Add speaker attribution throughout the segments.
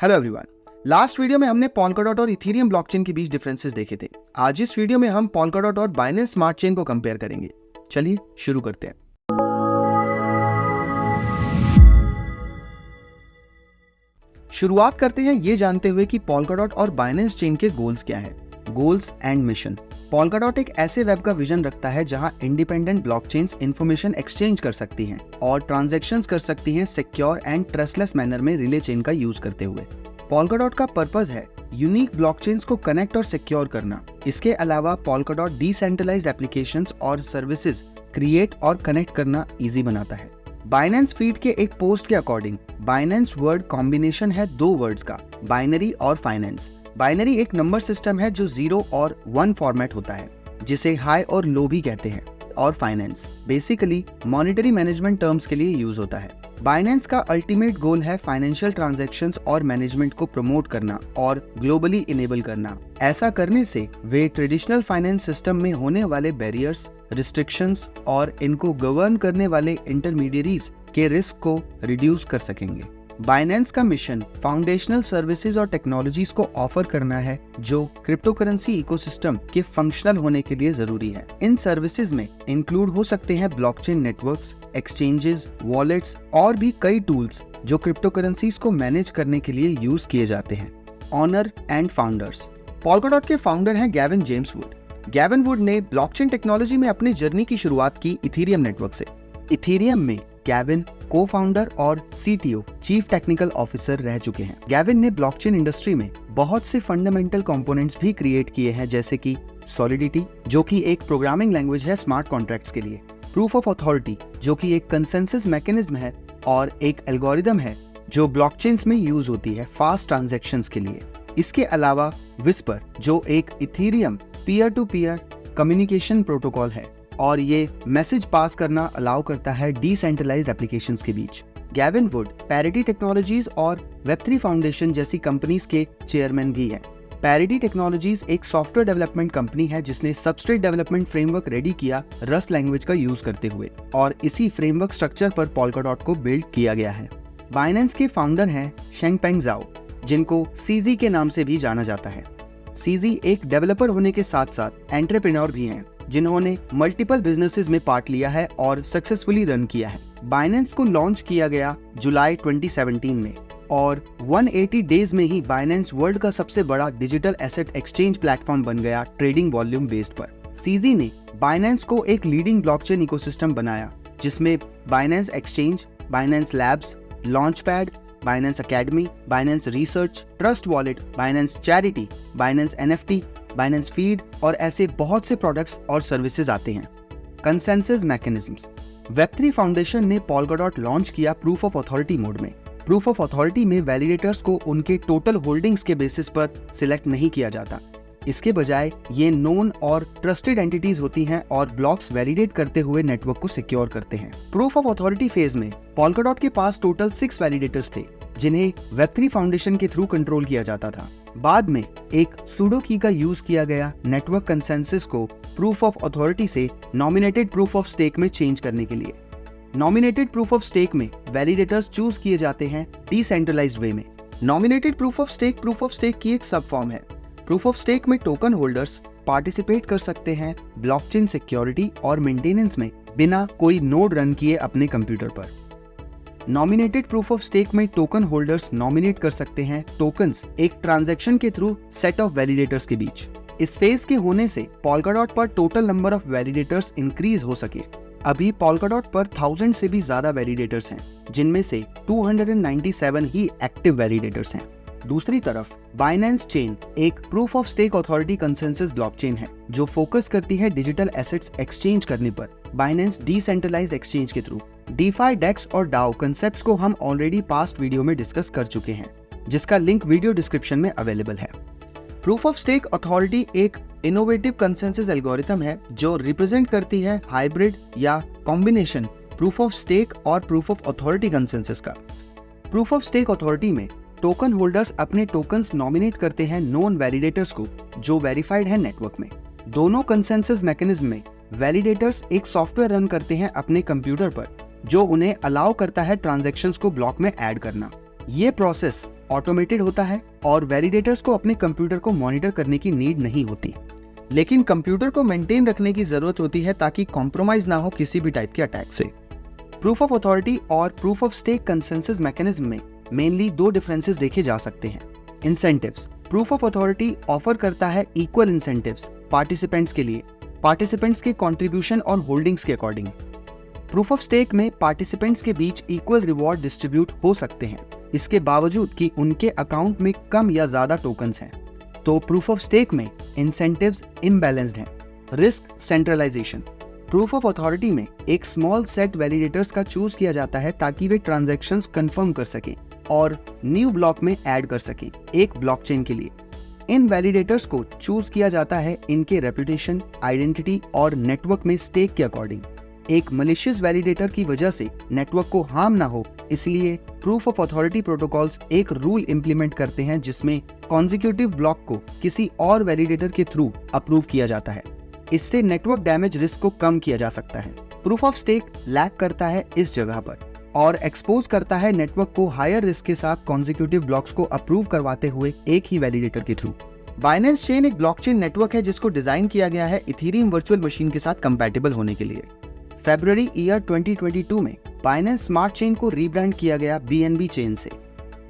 Speaker 1: Hello everyone. Last video में हमने Polkadot और इथेरियम ब्लॉकचेन के बीच डिफरेंसेस देखे थे। आज इस वीडियो में हम पोल्काडॉट और बाइनेंस स्मार्ट चेन को कंपेयर करेंगे। चलिए शुरू करते हैं। शुरुआत करते हैं ये जानते हुए कि पोल्काडॉट और बाइनेंस चेन के गोल्स क्या हैं। Goals and mission. पोल्काडॉट एक ऐसे वेब का विजन रखता है जहां इंडिपेंडेंट ब्लॉकचेन्स इंफॉर्मेशन एक्सचेंज कर सकती हैं और ट्रांजैक्शंस कर सकती हैं सिक्योर एंड ट्रस्टलेस मैनर में रिले चेन का यूज करते हुए। पोल्काडॉट का पर्पस है यूनिक ब्लॉकचेन्स को कनेक्ट और सिक्योर करना। इसके अलावा पोल्काडॉट डिसेंट्रलाइज्ड एप्लीकेशंस और सर्विसेज क्रिएट और कनेक्ट करना इजी बनाता है। बाइनेंस फीड के एक पोस्ट के अकॉर्डिंग बाइनेंस वर्ड कॉम्बिनेशन है दो वर्ड्स का, बाइनरी और फाइनेंस। बाइनरी एक नंबर सिस्टम है जो 0 और 1 फॉर्मेट होता है, जिसे हाई और लो भी कहते हैं, और finance basically monetary management terms के लिए यूज होता है। बाइनेंस का अल्टीमेट गोल है फाइनेंशियल ट्रांजैक्शंस और मैनेजमेंट को प्रमोट करना और ग्लोबली इनेबल करना। ऐसा करने से वे ट्रेडिशनल फाइनेंस सिस्टम में होने वाले बैरियर्स, रिस्ट्रिक्शंस और इनको गवर्न करने वाले इंटरमीडियरीज के रिस्क को रिड्यूस कर सकेंगे। बाइनेंस का मिशन फाउंडेशनल सर्विसेज और टेक्नोलॉजीज को ऑफर करना है जो क्रिप्टो करेंसी इकोसिस्टम के फंक्शनल होने के लिए जरूरी है। इन सर्विसेज में इंक्लूड हो सकते हैं ब्लॉकचेन नेटवर्क्स, एक्सचेंजेस, वॉलेट्स और भी कई टूल्स जो क्रिप्टो करेंसीज को मैनेज करने के लिए यूज किए जाते हैं। Honour and founders. पोल्काडॉट के फाउंडर हैं Gavin James Wood. Gavin Wood ने ब्लॉकचेन टेक्नोलॉजी में अपनी जर्नी की शुरुआत की इथेरियम नेटवर्क से। इथेरियम में गैविन को-फाउंडर और सीटीओ चीफ टेक्निकल ऑफिसर रह चुके हैं। गैविन ने ब्लॉकचेन इंडस्ट्री में बहुत से फंडामेंटल कंपोनेंट्स भी क्रिएट किए हैं, जैसे कि सॉलिडिटी जो कि एक प्रोग्रामिंग लैंग्वेज है स्मार्ट कॉन्ट्रैक्ट्स के लिए, प्रूफ ऑफ अथॉरिटी जो कि एक कंसेंसस मैकेनिज्म है और एक एल्गोरिदम है जो ब्लॉकचेन्स में यूज होती है फास्ट ट्रांजैक्शंस के लिए। इसके अलावा विस्पर जो एक Ethereum peer to peer communication protocol है और ये मैसेज पास करना अलाउ करता है डिसेंट्रलाइज्ड एप्लीकेशंस के बीच। गैविन वुड पैरिटी टेक्नोलॉजीज और वेब3 फाउंडेशन जैसी कंपनीज के चेयरमैन भी हैं। पैरिटी टेक्नोलॉजीज एक सॉफ्टवेयर डेवलपमेंट कंपनी है जिसने सबस्ट्रेट डेवलपमेंट फ्रेमवर्क रेडी किया रस्ट लैंग्वेज का यूज करते हुए, और इसी फ्रेमवर्क स्ट्रक्चर पर पोल्काडॉट को बिल्ड किया गया है। बाइनेंस के फाउंडर हैं शेंगपेंग जाओ, जिनको सीजी के नाम से भी जाना जाता है। सीजी एक डेवलपर होने के साथ साथ एंटरप्रेन्योर भी हैं, जिन्होंने मल्टीपल बिजनेसेस में पार्ट लिया है और सक्सेसफुली रन किया है। बाइनेंस को लॉन्च किया गया जुलाई 2017 में और 180 डेज में ही बाइनेंस वर्ल्ड का सबसे बड़ा डिजिटल एसेट एक्सचेंज प्लेटफॉर्म बन गया ट्रेडिंग वॉल्यूम बेस्ड पर। सीजी ने बाइनेंस को एक लीडिंग ब्लॉकचेन इकोसिस्टम बनाया जिसमें Binance exchange, Binance labs, launchpad, Binance academy, Binance research, trust wallet, Binance charity, Binance NFT, Binance feed और ऐसे बहुत से प्रोडक्ट्स और सर्विसेज आते हैं। Consensus mechanisms. वेब3 फाउंडेशन ने पोल्काडॉट लॉन्च किया प्रूफ ऑफ अथॉरिटी मोड में। प्रूफ ऑफ अथॉरिटी में वैलिडेटर्स को उनके टोटल होल्डिंग्स के बेसिस पर सिलेक्ट नहीं किया जाता। इसके बजाय ये नोन और ट्रस्टेड एंटिटीज होती हैं और ब्लॉक्स वैलिडेट करते हुए नेटवर्क को सिक्योर करते हैं। प्रूफ ऑफ अथॉरिटी फेज में पोल्काडॉट के पास टोटल 6 वैलिडेटर्स थे जिन्हें वेब3 फाउंडेशन के थ्रू कंट्रोल किया जाता था। बाद में एक सूडो की का यूज किया गया नेटवर्क कंसेंसस को प्रूफ ऑफ अथॉरिटी से नॉमिनेटेड प्रूफ ऑफ स्टेक में चेंज करने के लिए। नॉमिनेटेड प्रूफ ऑफ स्टेक में वैलिडेटर्स चूज किए जाते हैं डिसेंट्रलाइज्ड वे में। नॉमिनेटेड प्रूफ ऑफ स्टेक की एक सब फॉर्म है। प्रूफ ऑफ स्टेक में टोकन होल्डर्स पार्टिसिपेट कर सकते हैं ब्लॉकचेन सिक्योरिटी और मेंटेनेंस में बिना कोई नोड रन किए अपने कंप्यूटर पर। नॉमिनेटेड प्रूफ ऑफ स्टेक में टोकन होल्डर्स नॉमिनेट कर सकते हैं टोकन्स एक ट्रांजैक्शन के थ्रू सेट ऑफ वैलिडेटर्स के बीच। इस फेज के होने से पोल्काडॉट पर total number of validators increase हो सके। अभी पोल्काडॉट पर 1000 से भी ज्यादा वैलिडेटर्स हैं, जिनमें से 297 ही एक्टिव वैलिडेटर्स हैं। दूसरी तरफ बाइनेंस चेन एक proof of stake authority consensus blockchain है जो फोकस करती है डिजिटल एसेट्स एक्सचेंज करने पर बाइनेंस डिसेंट्रलाइज्ड एक्सचेंज के थ्रू। डीफाई, डेक्स और डाओ कंसेप्ट्स को हम ऑलरेडी पास्ट वीडियो में डिस्कस कर चुके हैं, जिसका लिंक वीडियो डिस्क्रिप्शन में अवेलेबल है। प्रूफ ऑफ स्टेक अथॉरिटी एक इनोवेटिव कंसेंसस एल्गोरिथम है जो रिप्रेजेंट करती है हाइब्रिड या कॉम्बिनेशन प्रूफ ऑफ स्टेक और प्रूफ ऑफ अथॉरिटी कंसेंसस का। प्रूफ ऑफ स्टेक अथॉरिटी में टोकन होल्डर्स अपने टोकन्स नॉमिनेट करते हैं नोन वैलिडेटर्स को जो वेरीफाइड है नेटवर्क में। दोनों कंसेंसस मैकेनिज्म में वैलिडेटर्स एक सॉफ्टवेयर रन करते हैं अपने कंप्यूटर पर जो उन्हें अलाउ करता है ट्रांजैक्शंस को ब्लॉक में ऐड करना। ये प्रोसेस ऑटोमेटेड होता है और वैलिडेटर्स को अपने कंप्यूटर को मॉनिटर करने की नीड नहीं होती, लेकिन कंप्यूटर को मेंटेन रखने की जरूरत होती है ताकि कॉम्प्रोमाइज ना हो किसी भी टाइप के अटैक से। प्रूफ ऑफ अथॉरिटी और proof of stake consensus mechanism में मेनली दो डिफरेंसेस देखे जा सकते हैं। Incentives, proof of authority offer करता है इक्वल इंसेंटिव्स पार्टिसिपेंट्स के लिए, पार्टिसिपेंट्स के कंट्रीब्यूशन और होल्डिंग्स के अकॉर्डिंग। प्रूफ ऑफ स्टेक में पार्टिसिपेंट्स के बीच इक्वल रिवॉर्ड डिस्ट्रीब्यूट हो सकते हैं, इसके बावजूद कि उनके अकाउंट में कम या ज्यादा टोकन्स हैं। तो प्रूफ ऑफ स्टेक में इंसेंटिव्स इम्बैलेंस्ड हैं। Risk centralisation, proof of authority में एक स्मॉल सेट वैलिडेटर्स का चूज किया जाता है ताकि वे ट्रांजैक्शंस कंफर्म कर सकें और न्यू ब्लॉक में ऐड कर सकें एक ब्लॉकचेन के लिए। इन वैलिडेटर्स को चूज किया जाता है इनके रेपुटेशन, आइडेंटिटी और नेटवर्क में स्टेक के अकॉर्डिंग। एक मलिशियस वैलिडेटर की वजह से नेटवर्क को हार्म ना हो, इसलिए प्रूफ ऑफ अथॉरिटी प्रोटोकॉल्स एक रूल इंप्लीमेंट करते हैं जिसमें कॉन्जिक्यूटिव ब्लॉक को किसी और वैलिडेटर के थ्रू अप्रूव किया जाता है। इससे नेटवर्क डैमेज रिस्क को कम किया जा सकता है। प्रूफ ऑफ स्टेक लैक करता है इस जगह पर और एक्सपोज करता है नेटवर्क को हायर रिस्क के साथ कॉन्जिक्यूटिव ब्लॉक्स को अप्रूव करवाते हुए एक ही वैलिडेटर के थ्रू। बाइनेंस चेन एक ब्लॉकचेन नेटवर्क है जिसको डिजाइन किया गया है इथेरियम वर्चुअल मशीन के साथ कंपैटिबल होने के लिए। फरवरी ईयर 2022 में बाइनेंस स्मार्ट चेन को रीब्रांड किया गया BNB चेन से।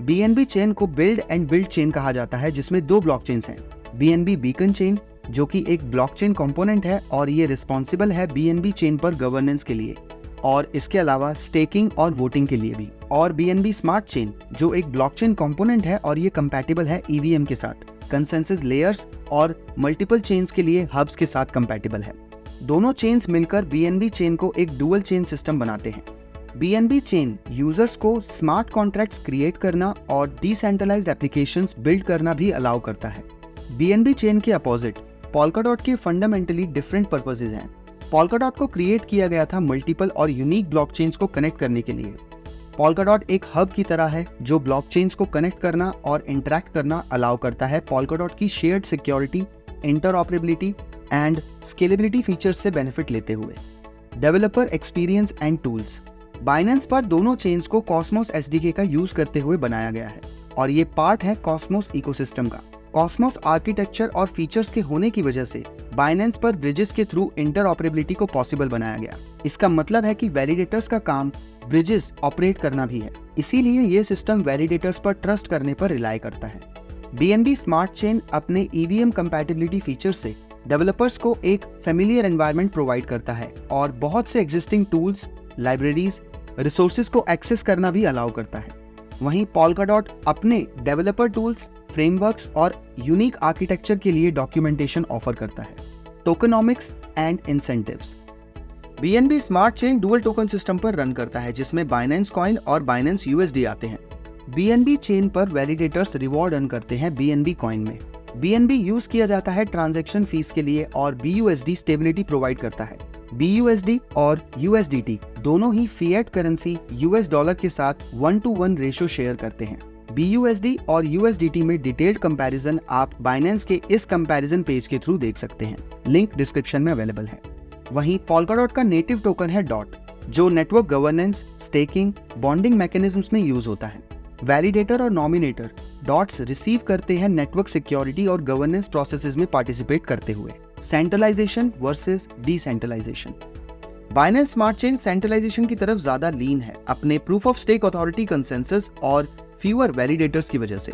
Speaker 1: BNB चेन को बिल्ड एंड बिल्ड चेन कहा जाता है जिसमें दो ब्लॉकचेन्स हैं, BNB बीकन चेन जो कि एक ब्लॉकचेन कंपोनेंट है और ये रिस्पॉन्सिबल है BNB चेन पर गवर्नेंस के लिए और इसके अलावा स्टेकिंग और वोटिंग के लिए भी, और BNB स्मार्ट चेन जो एक ब्लॉकचेन कंपोनेंट है और ये कंपैटिबल है EVM के साथ, कंसेंसस लेयर्स और मल्टीपल चेन्स के लिए हब्स के साथ कंपैटिबल है। दोनों चेन्स मिलकर BNB चेन को एक डुअल चेन सिस्टम बनाते हैं। BNB चेन यूजर्स को स्मार्ट कॉन्ट्रैक्ट्स क्रिएट करना और डिसेंट्रलाइज्ड एप्लीकेशंस बिल्ड करना भी अलाउ करता है। BNB चेन के अपोजिट पोल्काडॉट के फंडामेंटली डिफरेंट पर्पसेस हैं। पोल्काडॉट को क्रिएट किया गया था मल्टीपल और यूनिक ब्लॉकचेन्स को कनेक्ट करने के लिए। पोल्काडॉट एक हब की तरह है जो ब्लॉकचेन्स को कनेक्ट करना और इंटरैक्ट करना अलाउ करता है पोल्काडॉट की shared security, interoperability and scalability features से बेनिफिट लेते हुए। Developer experience and tools, Binance पर दोनों चेन्स को कॉस्मोस SDK का यूज करते हुए बनाया गया है और ये पार्ट है कॉस्मोस इकोसिस्टम का। कॉस्मोस आर्किटेक्चर और फीचर्स के होने की वजह से बाइनेंस पर ब्रिजेस के थ्रू इंटरऑपरेबिलिटी को पॉसिबल बनाया गया। इसका मतलब है कि वैलिडेटर्स का काम ब्रिजेस ऑपरेट करना भी है, इसीलिए ये सिस्टम वैलिडेटर्स पर ट्रस्ट करने पर रिलाई करता है। BNB स्मार्ट चेन अपने EVM कंपैटिबिलिटी फीचर से डेवलपर्स को एक फेमिलियर एनवायरनमेंट प्रोवाइड करता है और बहुत से एग्जिस्टिंग टूल्स, लाइब्रेरीज, रिसोर्सेज को एक्सेस करना भी अलाउ करता है। वहीं पोल्काडॉट अपने डेवलपर टूल्स, फ्रेमवर्क्स और यूनिक आर्किटेक्चर के लिए डॉक्यूमेंटेशन ऑफर करता है। Tokenomics and incentives, BNB smart chain dual token system पर रन करता है जिसमें बाइनेंस कॉइन और बाइनेंस USD आते हैं। BNB चेन पर वैलिडेटर्स रिवॉर्ड अर्न करते हैं BNB कॉइन में। BNB यूज किया जाता है ट्रांजैक्शन फीस के लिए और BUSD स्टेबिलिटी प्रोवाइड करता है। BUSD और USDT दोनों ही फिएट करेंसी US डॉलर के साथ 1:1 रेशियो शेयर करते हैं। BUSD और USDT में डिटेल्ड कंपैरिजन आप बाइनेंस के इस कंपैरिजन पेज के थ्रू देख सकते हैं, लिंक डिस्क्रिप्शन में अवेलेबल है। वहीं पोल्काडॉट का नेटिव टोकन है डॉट, जो network governance, staking, bonding mechanisms में यूज होता है। वैलिडेटर और नॉमिनेटर डॉट्स रिसीव करते हैं नेटवर्क सिक्योरिटी और गवर्नेंस प्रोसेसेस में पार्टिसिपेट करते हुए। Centralisation versus decentralisation, Binance smart chain centralisation की तरफ ज्यादा लीन है अपने proof of stake authority consensus और फ्यूअर वैलिडेटर्स की वजह से।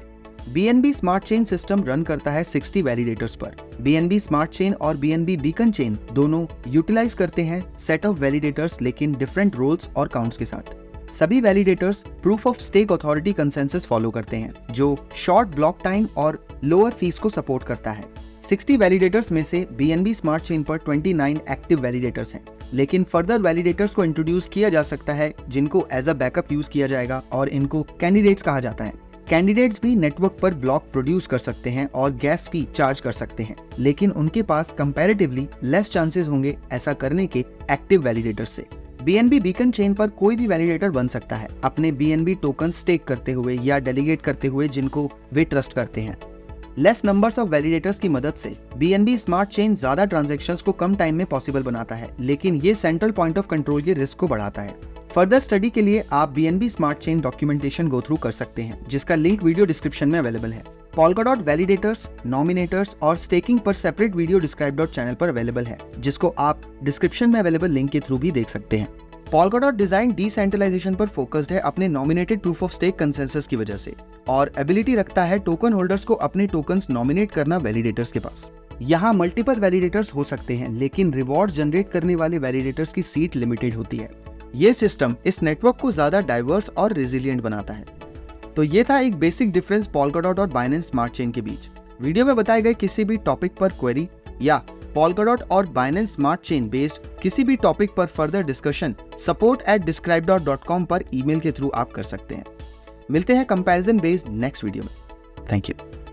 Speaker 1: BNB smart chain system run करता है 60 वैलिडेटर्स पर। BNB स्मार्ट चेन और BNB बीकन चेन दोनों यूटिलाइज करते हैं सेट ऑफ वैलिडेटर्स लेकिन डिफरेंट रोल्स और काउंट्स के साथ। सभी validators proof of stake authority consensus follow करते हैं जो शॉर्ट ब्लॉक टाइम और लोअर फीस को सपोर्ट करता है। 60 वैलिडेटर्स में से BNB स्मार्ट चेन पर 29 एक्टिव वैलिडेटर्स हैं, लेकिन फर्दर वैलिडेटर्स को इंट्रोड्यूस किया जा सकता है जिनको एज अ बैकअप यूज किया जाएगा और इनको कैंडिडेट्स कहा जाता है। कैंडिडेट्स भी नेटवर्क पर ब्लॉक प्रोड्यूस कर सकते हैं और गैस फी चार्ज कर सकते हैं, लेकिन उनके पास कंपैरेटिवली लेस चांसेस होंगे ऐसा करने के एक्टिव वैलिडेटर्स से। BNB बीकन चेन पर कोई भी वैलिडेटर बन सकता है अपने BNB टोकन स्टेक करते हुए या डेलीगेट करते हुए जिनको वे ट्रस्ट करते हैं। लेस नंबर्स ऑफ वैलिडेटर्स की मदद से BNB स्मार्ट चेन ज्यादा ट्रांजैक्शंस को कम टाइम में पॉसिबल बनाता है, लेकिन ये सेंट्रल पॉइंट ऑफ कंट्रोल के रिस्क को बढ़ाता है। फर्दर स्टडी के लिए आप BNB smart chain documentation go through कर सकते हैं, जिसका लिंक वीडियो डिस्क्रिप्शन में अवेलेबल है। पोल्काडॉट वैलिडेटर्स, नॉमिनेटर्स और स्टेकिंग पर सेपरेट वीडियो डिस्क्राइब चैनल पर अवेलेबल है, जिसको आप डिस्क्रिप्शन में अवेलेबल लिंक के थ्रू भी देख सकते हैं। पोल्काडॉट डिजाइन डिसेंट्रलाइजेशन पर फोकस्ड है अपने nominated proof of stake consensus की वजह से, और एबिलिटी रखता है टोकन होल्डर्स को अपने टोकन्स नॉमिनेट करना वैलिडेटर्स के पास। यहाँ मल्टीपल वैलिडेटर्स हो सकते हैं, लेकिन रिवॉर्ड्स जनरेट करने वाले वैलिडेटर्स की सीट लिमिटेड होती है। ये सिस्टम इस नेटवर्क को ज्यादा डाइवर्स और रेजिलिएंट बनाता है। तो ये था एक बेसिक डिफरेंस पोल्काडॉट और बाइनेंस स्मार्ट चेन के बीच। वीडियो में बताए गए किसी भी टॉपिक पर क्वेरी या पोल्काडॉट और बाइनेंस स्मार्ट चेन बेस्ड किसी भी टॉपिक पर फर्दर डिस्कशन support@describedot.com पर ईमेल के थ्रू आप कर सकते हैं। मिलते हैं कंपैरिजन बेस्ड नेक्स्ट वीडियो में। Thank you.